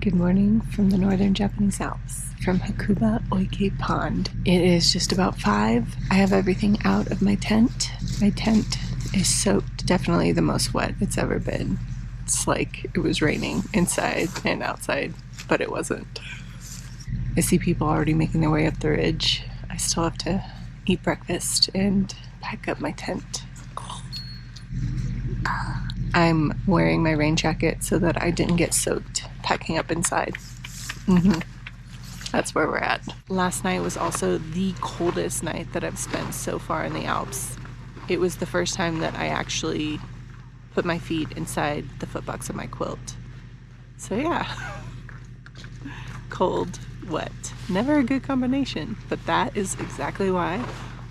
Good morning from the northern Japanese Alps, from Hakuba Oike Pond. It is just about 5. I have everything out of my tent. My tent is soaked, definitely the most wet it's ever been. It's like it was raining inside and outside, but it wasn't. I see people already making their way up the ridge. I still have to eat breakfast and pack up my tent. I'm wearing my rain jacket so that I didn't get soaked packing up inside. That's where we're at. Last night was also the coldest night that I've spent so far in the Alps. It was the first time that I actually put my feet inside the footbox of my quilt. So yeah, cold, wet. Never a good combination, but that is exactly why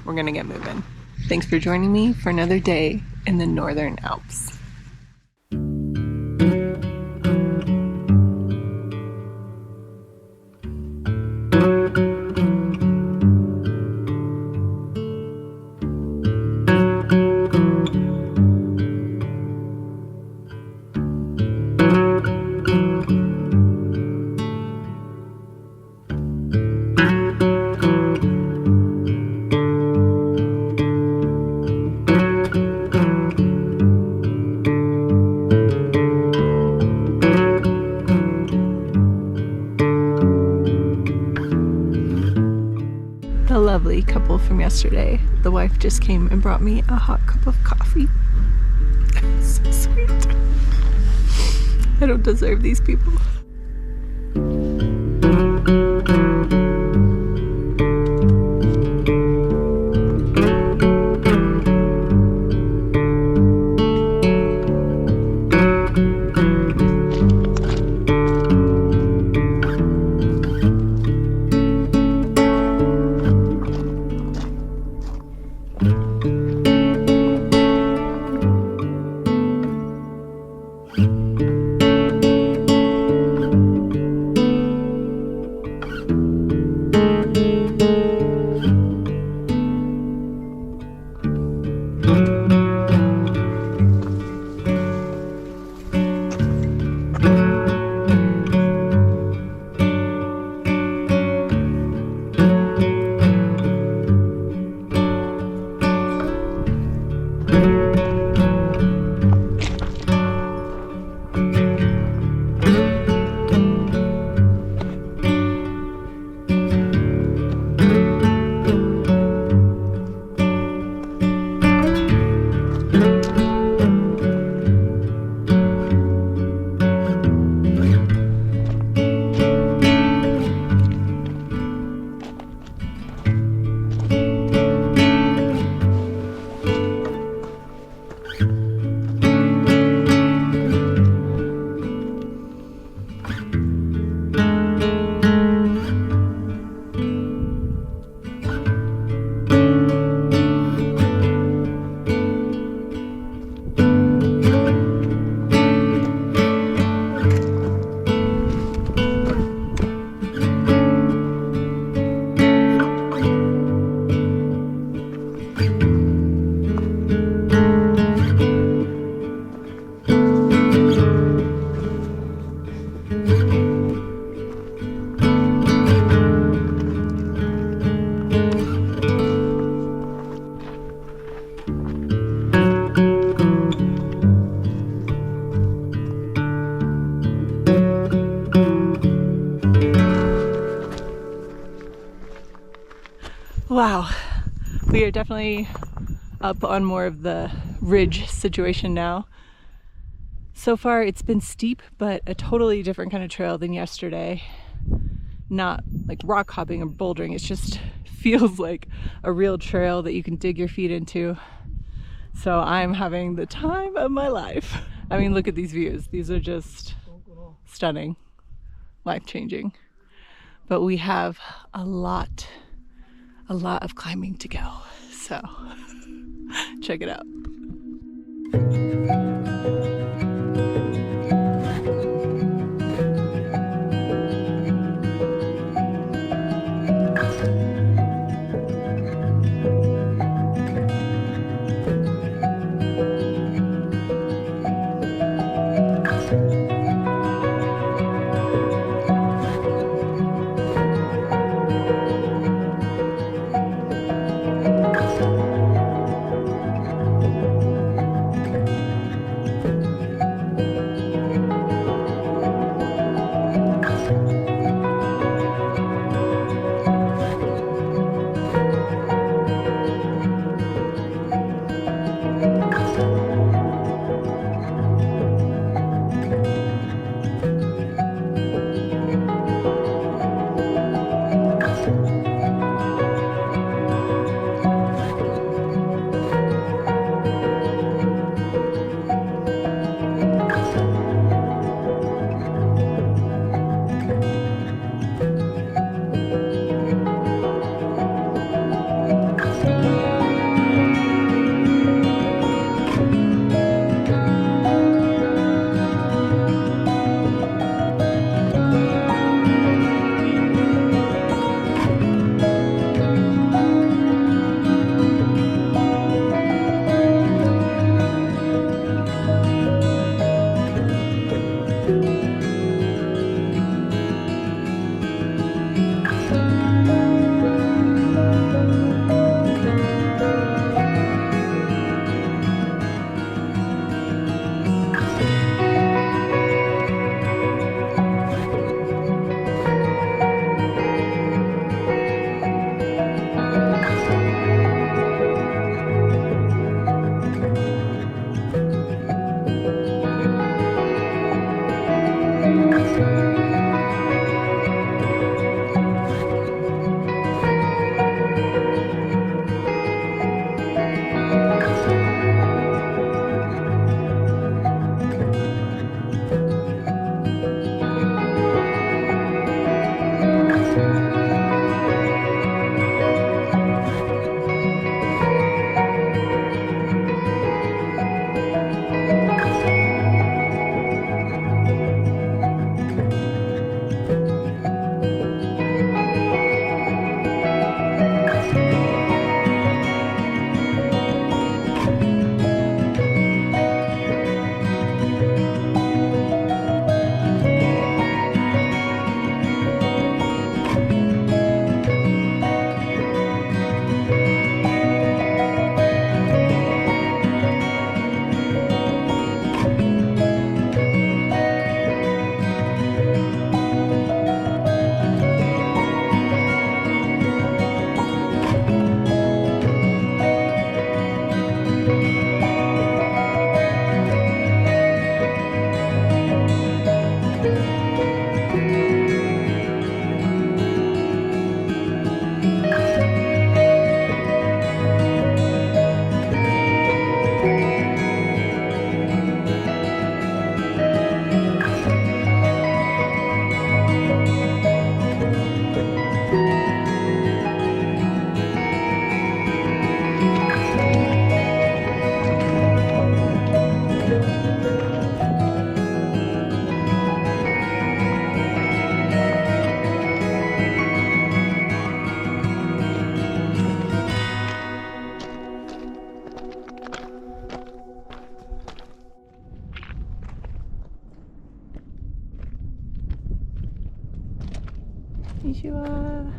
we're gonna get moving. Thanks for joining me for another day in the Northern Alps. The lovely couple from yesterday. The wife just came and brought me a hot cup of coffee. So sweet. I don't deserve these people. Wow, we are definitely up on more of the ridge situation now. So far it's been steep, but a totally different kind of trail than yesterday. Not like rock hopping or bouldering, it just feels like a real trail that you can dig your feet into. So I'm having the time of my life. I mean, look at these views. These are just stunning, life-changing. But we have a lot of climbing to go, so check it out. Konnichiwa.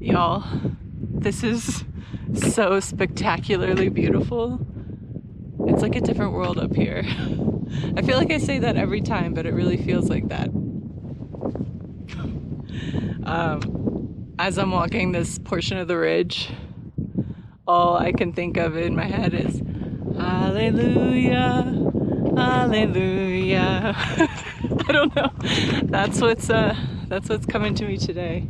Y'all, this is so spectacularly beautiful. It's like a different world up here. I feel like I say that every time, but it really feels like that. As I'm walking this portion of the ridge, all I can think of in my head is Hallelujah, Hallelujah. I don't know. That's what's coming to me today.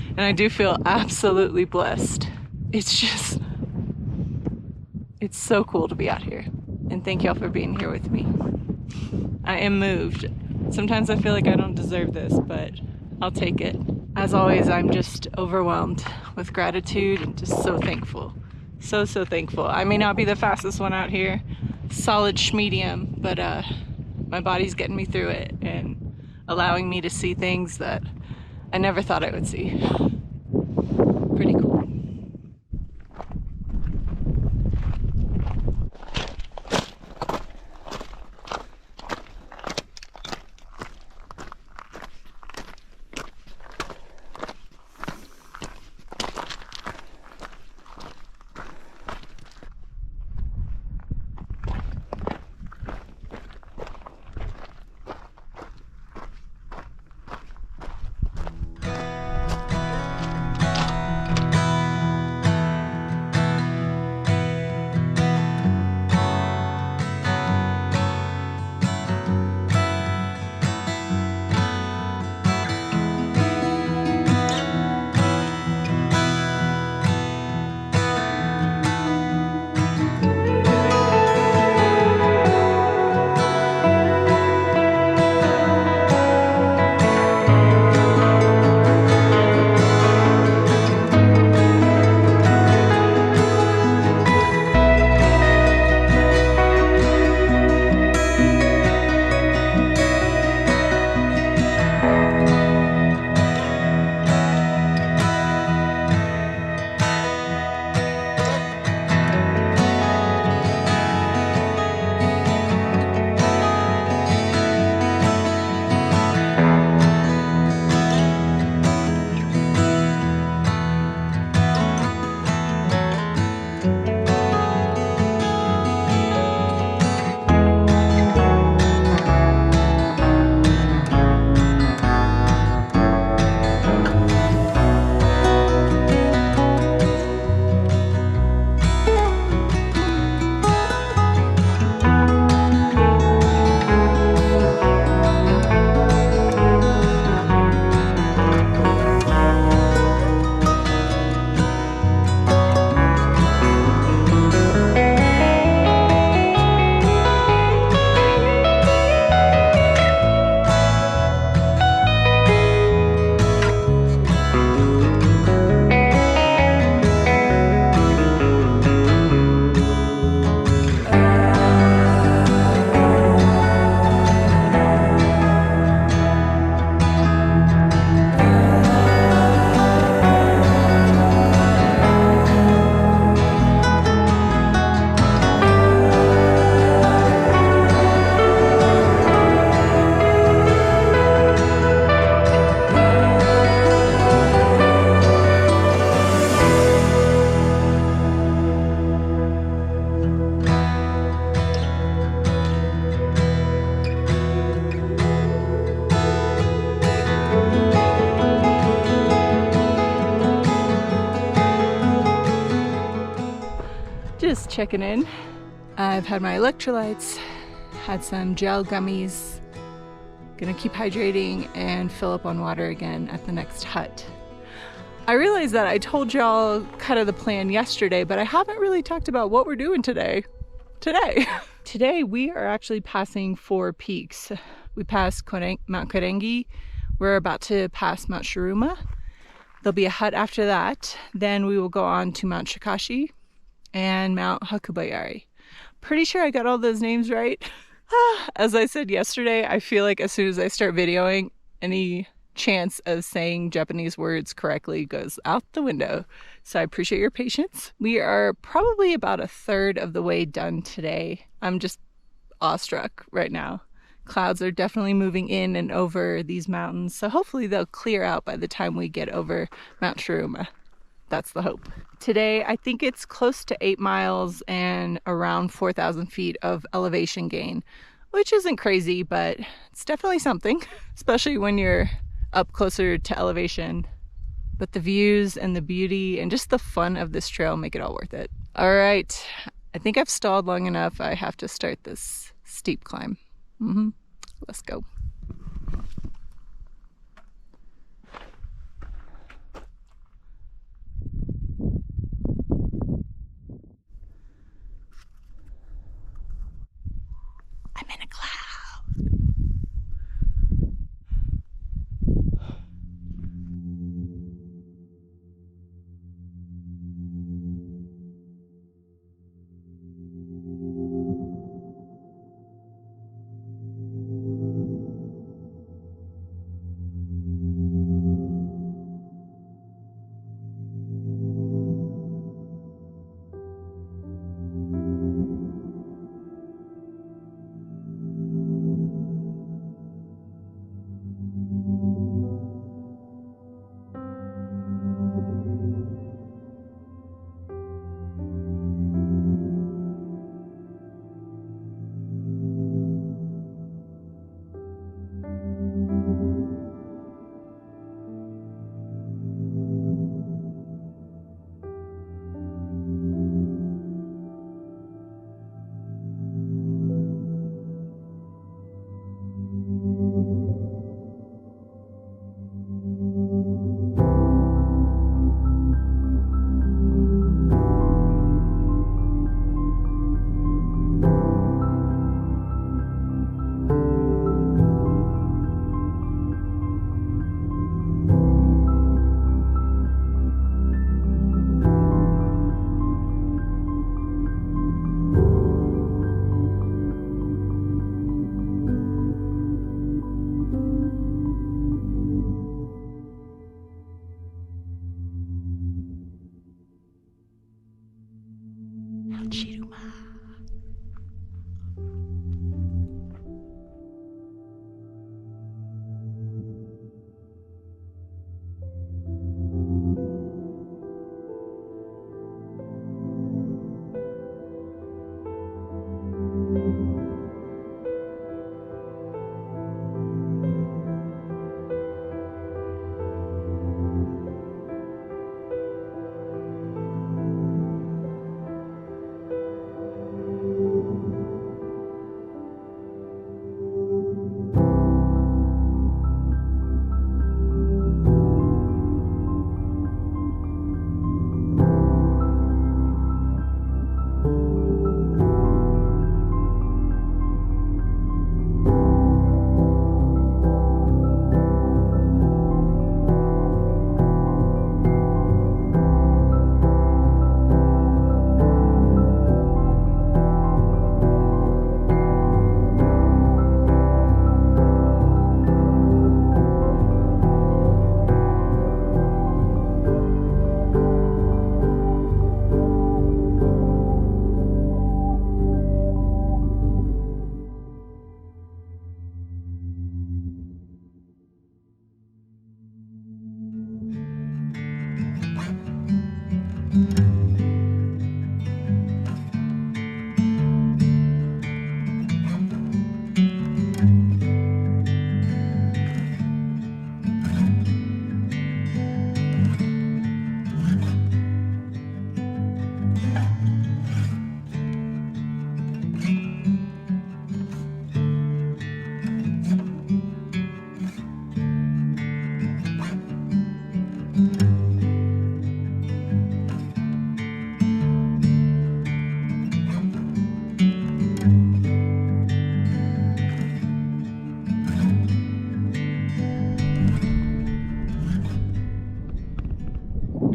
And I do feel absolutely blessed. It's so cool to be out here. And thank y'all for being here with me. I am moved. Sometimes I feel like I don't deserve this, but I'll take it. As always, I'm just overwhelmed with gratitude and just so thankful. So thankful. I may not be the fastest one out here, solid schmedium, but my body's getting me through it and allowing me to see things that I never thought I would see. Pretty cool. Just checking in. I've had my electrolytes, had some gel gummies, gonna keep hydrating and fill up on water again at the next hut. I realized that I told y'all kind of the plan yesterday, but I haven't really talked about what we're doing today. Today we are actually passing 4 peaks. We passed Mount Karengi. We're about to pass Mount Shirouma. There'll be a hut after that. Then we will go on to Mount Shakushi and Mount Hakuba Yari. Pretty sure I got all those names right. As I said yesterday, I feel like as soon as I start videoing, any chance of saying Japanese words correctly goes out the window. So I appreciate your patience. We are probably about a third of the way done today. I'm just awestruck right now Clouds are definitely moving in and over these mountains, so hopefully they'll clear out by the time we get over Mount Shirouma. That's the hope. Today, I think it's close to 8 miles and around 4,000 feet of elevation gain, which isn't crazy, but it's definitely something, especially when you're up closer to elevation. But the views and the beauty and just the fun of this trail make it all worth it. All right, I think I've stalled long enough. I have to start this steep climb. Let's go. I'm in a cloud. Shirouma.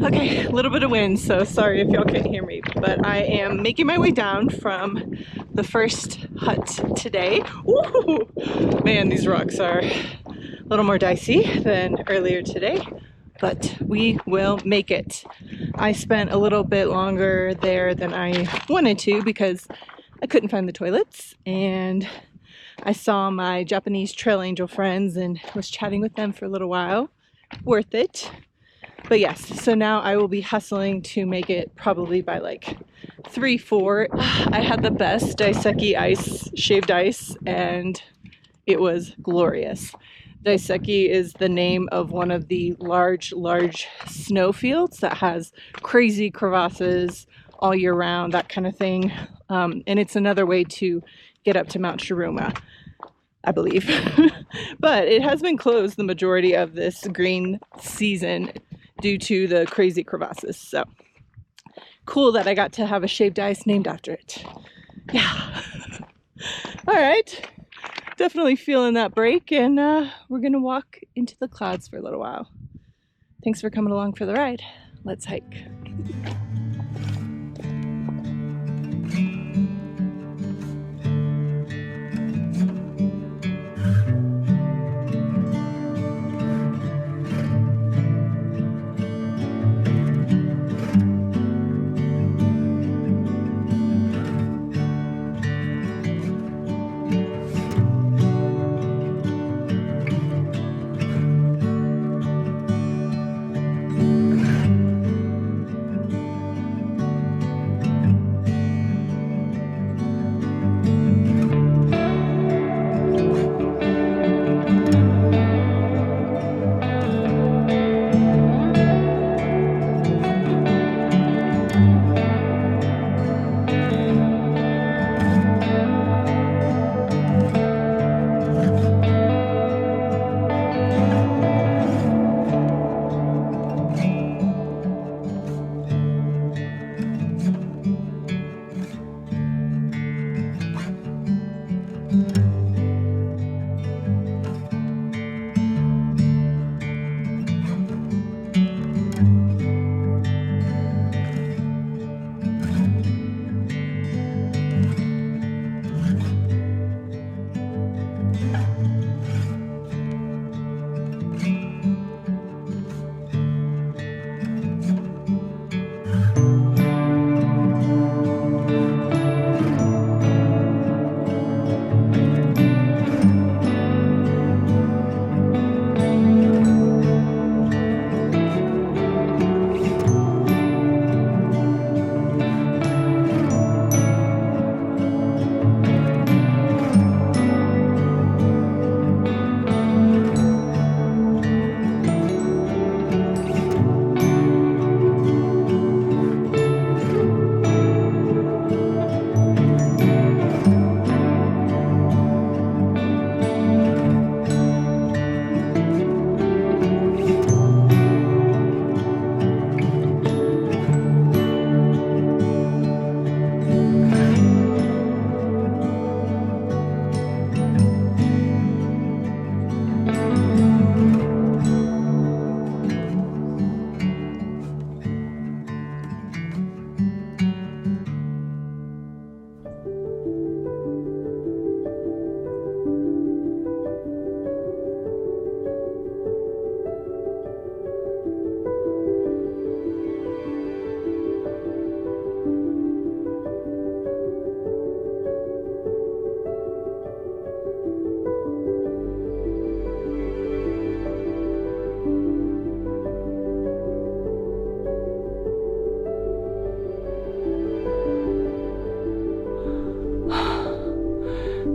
Okay, a little bit of wind, so sorry if y'all can't hear me, but I am making my way down from the first hut today. Ooh, man, these rocks are a little more dicey than earlier today, but we will make it. I spent a little bit longer there than I wanted to because I couldn't find the toilets, and I saw my Japanese trail angel friends and was chatting with them for a little while. Worth it. But yes, so now I will be hustling to make it probably by like 3, 4. I had the best Daiseki ice, shaved ice, and it was glorious. Daiseki is the name of one of the large snowfields that has crazy crevasses all year round, that kind of thing. And it's another way to get up to Mount Shiruma, I believe. But it has been closed the majority of this green season due to the crazy crevasses. So cool that I got to have a shaved ice named after it. Yeah. All right. Definitely feeling that break, and we're gonna walk into the clouds for a little while. Thanks for coming along for the ride. Let's hike.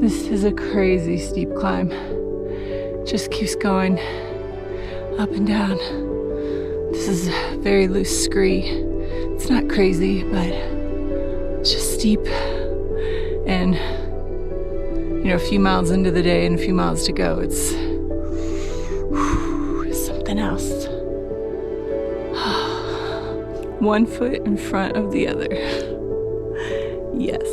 This is a crazy steep climb. Just keeps going up and down. This is a very loose scree. It's not crazy, but it's just steep. And, you know, a few miles into the day and a few miles to go, it's something else. One foot in front of the other. Yes.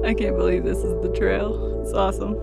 I can't believe this is the trail. It's awesome.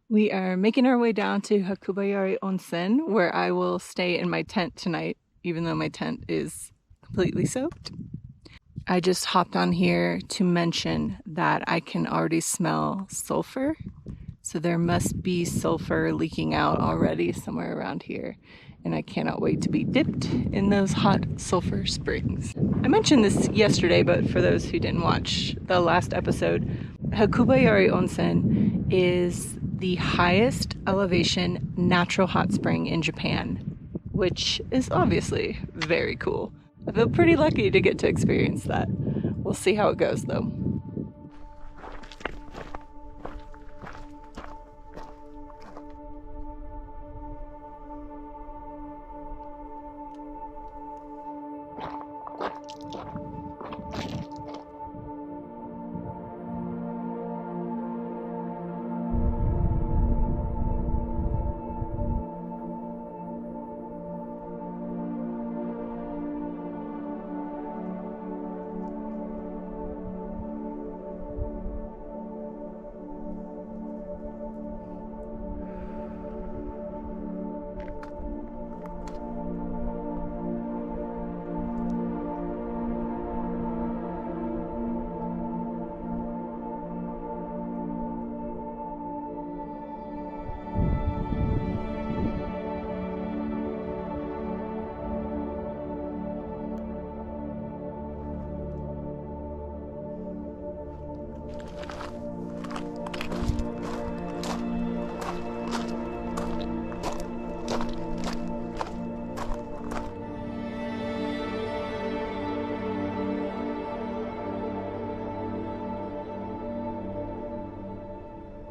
We are making our way down to Hakuba Yari Onsen, where I will stay in my tent tonight, even though my tent is completely soaked. I just hopped on here to mention that I can already smell sulfur. So there must be sulfur leaking out already somewhere around here. And I cannot wait to be dipped in those hot sulfur springs. I mentioned this yesterday, but for those who didn't watch the last episode, Hakuba Yari Onsen is the highest elevation natural hot spring in Japan, which is obviously very cool. I feel pretty lucky to get to experience that. We'll see how it goes though.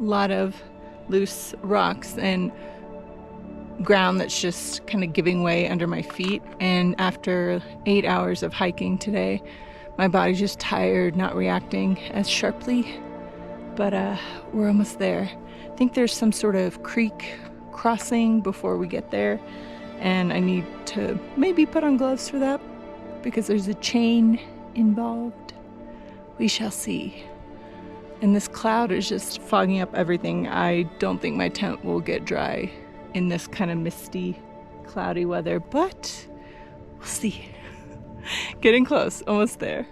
Lot of loose rocks and ground that's just kind of giving way under my feet, and after 8 hours of hiking today, my body's just tired, not reacting as sharply, but we're almost there. I think there's some sort of creek crossing before we get there, and I need to maybe put on gloves for that because there's a chain involved. We shall see. And this cloud is just fogging up everything. I don't think my tent will get dry in this kind of misty, cloudy weather, but we'll see. Getting close, almost there.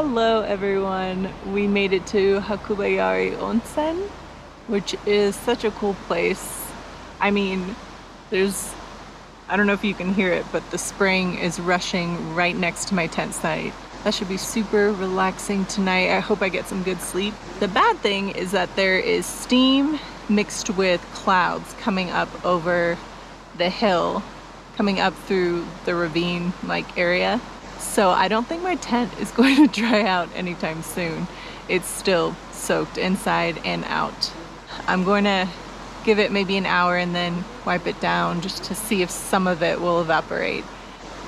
Hello everyone, we made it to Hakuba Yari Onsen, which is such a cool place. I mean, I don't know if you can hear it, but the spring is rushing right next to my tent site. That should be super relaxing tonight. I hope I get some good sleep. The bad thing is that there is steam mixed with clouds coming up over the hill, coming up through the ravine-like area. So I don't think my tent is going to dry out anytime soon. It's still soaked inside and out. I'm going to give it maybe an hour and then wipe it down just to see if some of it will evaporate.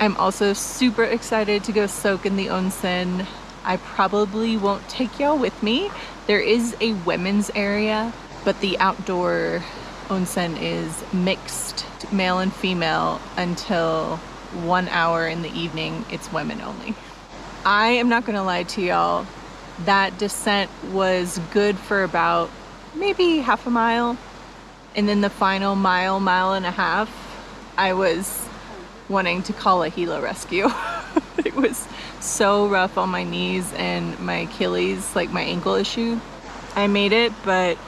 I'm also super excited to go soak in the onsen. I probably won't take y'all with me. There is a women's area, but the outdoor onsen is mixed, male and female, until 1 hour in the evening. It's women only. I am not gonna lie to y'all, that descent was good for about maybe half a mile, and then the final mile and a half, I was wanting to call a Gila rescue. It was so rough on my knees and my Achilles, like my ankle issue. I made it, but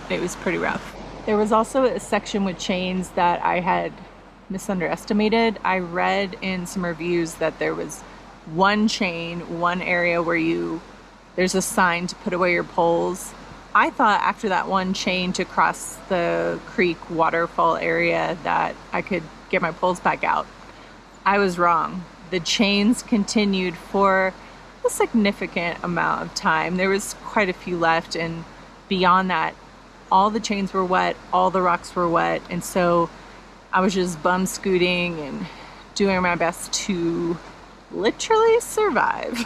it was pretty rough. There was also a section with chains that I had misunderestimated. I read in some reviews that there was one chain, one area where there's a sign to put away your poles. I thought after that one chain to cross the creek waterfall area that I could get my poles back out. I was wrong. The chains continued for a significant amount of time. There was quite a few left, and beyond that, all the chains were wet, all the rocks were wet, and so I was just bum scooting and doing my best to literally survive.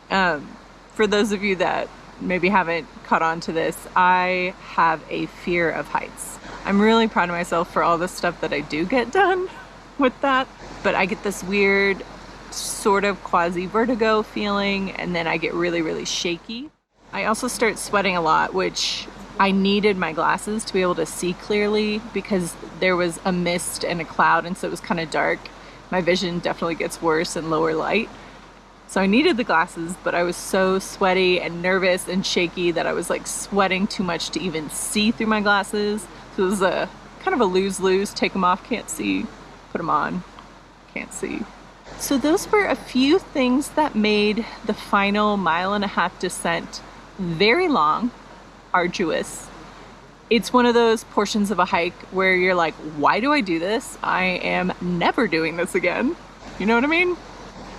For those of you that maybe haven't caught on to this, I have a fear of heights. I'm really proud of myself for all the stuff that I do get done with that, but I get this weird sort of quasi-vertigo feeling, and then I get really, really shaky. I also start sweating a lot, which I needed my glasses to be able to see clearly because there was a mist and a cloud, and so it was kind of dark. My vision definitely gets worse in lower light. So I needed the glasses, but I was so sweaty and nervous and shaky that I was like sweating too much to even see through my glasses. So it was a kind of a lose-lose. Take them off, can't see. Put them on, can't see. So those were a few things that made the final mile and a half descent very long, arduous. It's one of those portions of a hike where you're like, why do I do this? I am never doing this again. You know what I mean?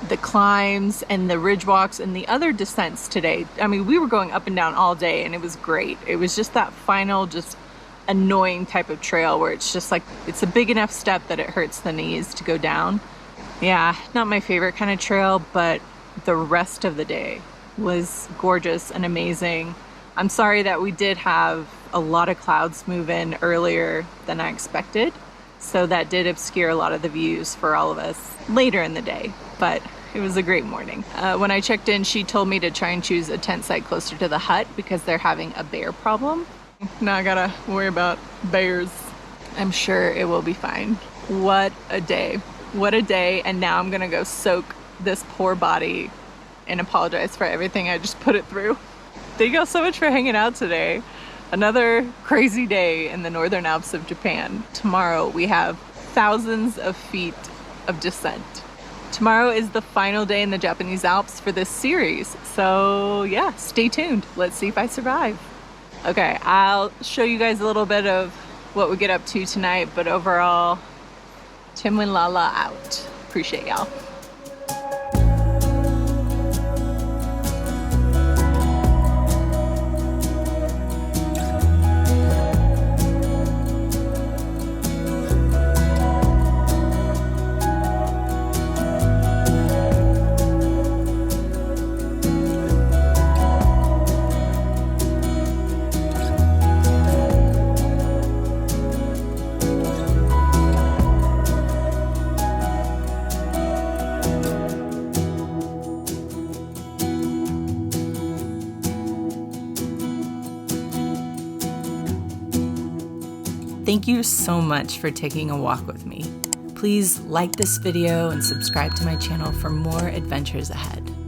The climbs and the ridge walks and the other descents today. I mean, we were going up and down all day and it was great. It was just that final, just annoying type of trail where it's just like, it's a big enough step that it hurts the knees to go down. Yeah, not my favorite kind of trail, but the rest of the day was gorgeous and amazing. I'm sorry that we did have a lot of clouds move in earlier than I expected. So that did obscure a lot of the views for all of us later in the day, but it was a great morning. When I checked in, she told me to try and choose a tent site closer to the hut because they're having a bear problem. Now I gotta worry about bears. I'm sure it will be fine. What a day. What a day. And now I'm gonna go soak this poor body and apologize for everything I just put it through. Thank y'all so much for hanging out today. Another crazy day in the northern Alps of Japan. Tomorrow we have thousands of feet of descent. Tomorrow is the final day in the Japanese Alps for this series. So yeah, stay tuned. Let's see if I survive. Okay, I'll show you guys a little bit of what we get up to tonight, but overall, Timwin Lala out. Appreciate y'all. Thank you so much for taking a walk with me. Please like this video and subscribe to my channel for more adventures ahead.